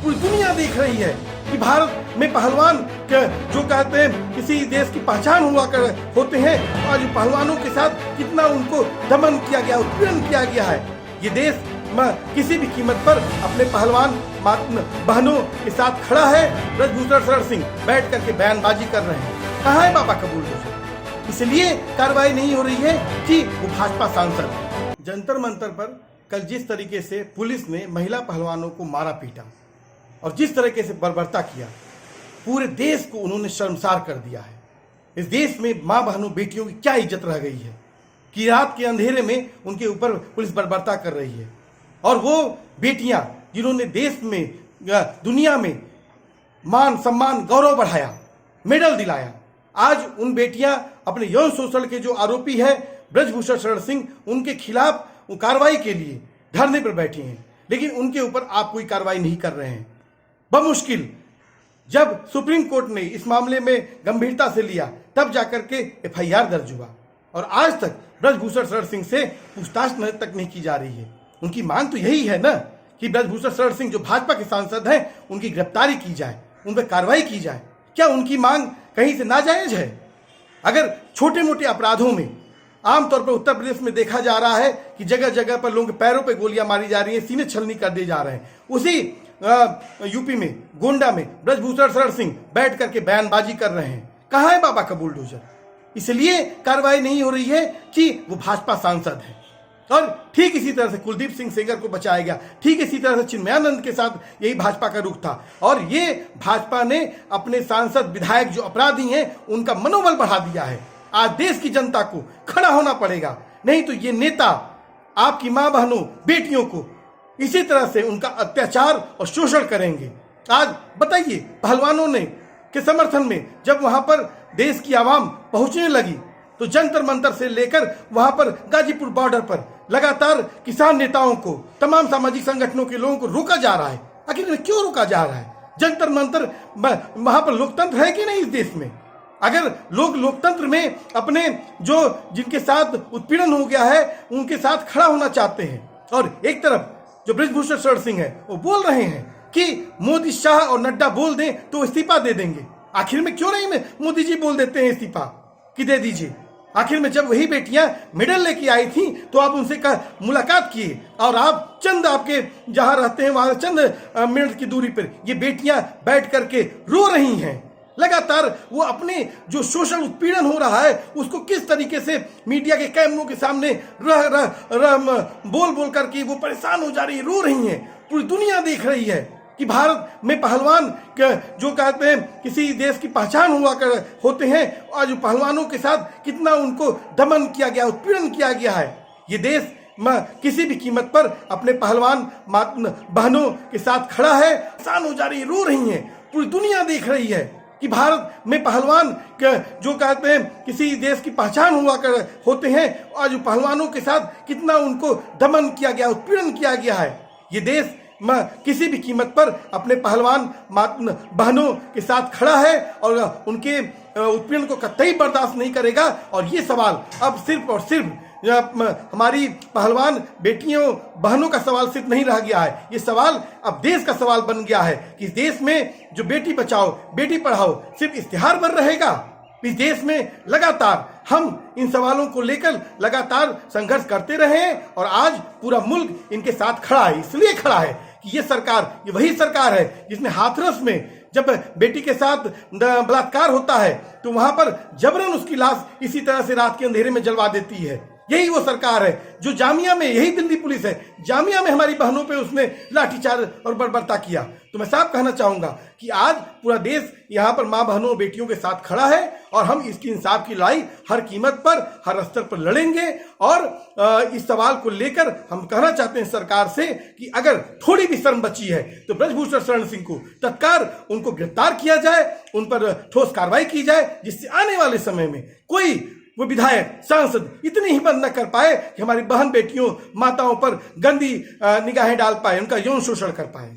पूरी दुनिया देख रही है कि भारत में पहलवान जो कहते हैं किसी देश की पहचान हुआ कर होते हैं, आज पहलवानों के साथ कितना उनको दमन किया गया, उत्पीड़न किया गया है। ये देश किसी भी कीमत पर अपने पहलवान बहनों के साथ खड़ा है। ब्रजभूषण शरण सिंह बैठ करके बयानबाजी कर रहे हैं। कहाँ है बाबा कबूल बुजुर्ग? इसलिए कार्रवाई नहीं हो रही है कि वो भाजपा सांसद। जंतर मंतर पर कल जिस तरीके से पुलिस ने महिला पहलवानों को मारा पीटा और जिस तरीके से बर्बरता किया, पूरे देश को उन्होंने शर्मसार कर दिया है। इस देश में माँ बहनों बेटियों की क्या इज्जत रह गई है कि रात के अंधेरे में उनके ऊपर पुलिस बर्बरता कर रही है। और वो बेटियां जिन्होंने देश में, दुनिया में मान सम्मान गौरव बढ़ाया, मेडल दिलाया, आज उन बेटियां अपने यौन शोषण के जो आरोपी है ब्रजभूषण शरण सिंह, उनके खिलाफ कार्रवाई के लिए धरने पर बैठी हैं, लेकिन उनके ऊपर आप कोई कार्रवाई नहीं कर रहे हैं। बमुश्किल जब सुप्रीम कोर्ट ने इस मामले में गंभीरता से लिया, तब जाकर के एफआईआर दर्ज हुआ और आज तक ब्रजभूषण शरण सिंह से पूछताछ तक नहीं की जा रही है। उनकी मांग तो यही है ना कि ब्रजभूषण शरण सिंह जो भाजपा के सांसद हैं, उनकी गिरफ्तारी की जाए, उन पर कार्रवाई की जाए। क्या उनकी मांग कहीं से नाजायज है? अगर छोटे मोटे अपराधों में आमतौर पर उत्तर प्रदेश में देखा जा रहा है कि जगह जगह पर लोगों के पैरों पे गोलियां मारी जा रही हैं, सीने छलनी कर दिए जा रहे हैं, उसी यूपी में गोंडा में ब्रजभूषण शरण सिंह बैठ करके बयानबाजी कर रहे हैं। कहाँ है बाबा का बुलडोजर? इसलिए कार्रवाई नहीं हो रही है कि वो भाजपा सांसद है। और ठीक इसी तरह से कुलदीप सिंह सेंगर को बचाया गया, ठीक इसी तरह से चिन्मयानंद के साथ यही भाजपा का रुख था। और ये भाजपा ने अपने सांसद विधायक जो अपराधी हैं उनका मनोबल बढ़ा दिया है। आज देश की जनता को खड़ा होना पड़ेगा, नहीं तो ये नेता आपकी मां बहनों बेटियों को इसी तरह से उनका अत्याचार और शोषण करेंगे। आज बताइए, पहलवानों ने के समर्थन में जब वहां पर देश की आवाम पहुंचने लगी तो जंतर मंतर से लेकर वहां पर गाजीपुर बॉर्डर पर लगातार किसान नेताओं को, तमाम सामाजिक संगठनों के लोगों को रोका जा रहा है। आखिर क्यों रोका जा रहा है? जंतर मंतर वहां पर लोकतंत्र है कि नहीं इस देश में? अगर लोग लोकतंत्र में अपने जो जिनके साथ उत्पीड़न हो गया है उनके साथ खड़ा होना चाहते हैं, और एक तरफ जो ब्रजभूषण शरण सिंह है वो बोल रहे हैं कि मोदी, शाह और नड्डा बोल दें तो इस्तीफा दे देंगे, आखिर में क्यों नहीं मोदी जी बोल देते हैं इस्तीफा कि दे दीजिए? आखिर में जब वही बेटियां मेडल लेके आई थी तो आप उनसे मुलाकात किए और आप चंद, आपके जहां रहते हैं वहां चंद मिनट की दूरी पर ये बेटियां बैठ करके रो रही हैं। लगातार वो अपने जो शोषण उत्पीड़न हो रहा है उसको किस तरीके से मीडिया के कैमरों के सामने बोल बोल करके वो परेशान हो जा रही है, रो रही हैं। पूरी दुनिया देख रही है कि भारत में पहलवान जो कहते हैं किसी देश की पहचान हुआ कर होते हैं, आज पहलवानों के साथ कितना उनको दमन किया गया, उत्पीड़न किया गया है। ये देश किसी भी कीमत पर अपने पहलवान बहनों के साथ खड़ा है, परेशान हो जा रही है, रो रही हैं। पूरी दुनिया देख रही है कि भारत में पहलवान जो कहते हैं किसी देश की पहचान हुआ कर होते हैं, आज पहलवानों के साथ कितना उनको दमन किया गया, उत्पीड़न किया गया है। ये देश किसी भी कीमत पर अपने पहलवान बहनों के साथ खड़ा है और उनके उत्पीड़न को कतई बर्दाश्त नहीं करेगा। और ये सवाल अब सिर्फ और सिर्फ हमारी पहलवान बेटियों बहनों का सवाल सिर्फ नहीं रह गया है, ये सवाल अब देश का सवाल बन गया है कि इस देश में जो बेटी बचाओ बेटी पढ़ाओ सिर्फ इश्तिहार पर रहेगा। इस देश में लगातार हम इन सवालों को लेकर लगातार संघर्ष करते रहे हैं और आज पूरा मुल्क इनके साथ खड़ा है। इसलिए खड़ा है कि ये सरकार, ये वही सरकार है जिसने हाथरस में जब बेटी के साथ बलात्कार होता है तो वहां पर जबरन उसकी लाश इसी तरह से रात के अंधेरे में जलवा देती है। यही वो सरकार है जो जामिया में, यही दिल्ली पुलिस है, जामिया में हमारी बहनों पे उसने लाठीचार्ज और बर्बरता किया। तो मैं साफ कहना चाहूंगा कि आज पूरा देश यहाँ पर माँ बहनों बेटियों के साथ खड़ा है और हम इसकी इंसाफ की लड़ाई हर कीमत पर, हर स्तर पर लड़ेंगे। और इस सवाल को लेकर हम कहना चाहते हैं सरकार से कि अगर थोड़ी भी शर्म बची है तो ब्रजभूषण शरण सिंह को तत्काल उनको गिरफ्तार किया जाए, उन पर ठोस कार्रवाई की जाए, जिससे आने वाले समय में कोई वो विधायक, सांसद इतनी हिम्मत न कर पाए कि हमारी बहन बेटियों, माताओं पर गंदी निगाहें डाल पाए, उनका यौन शोषण कर पाए।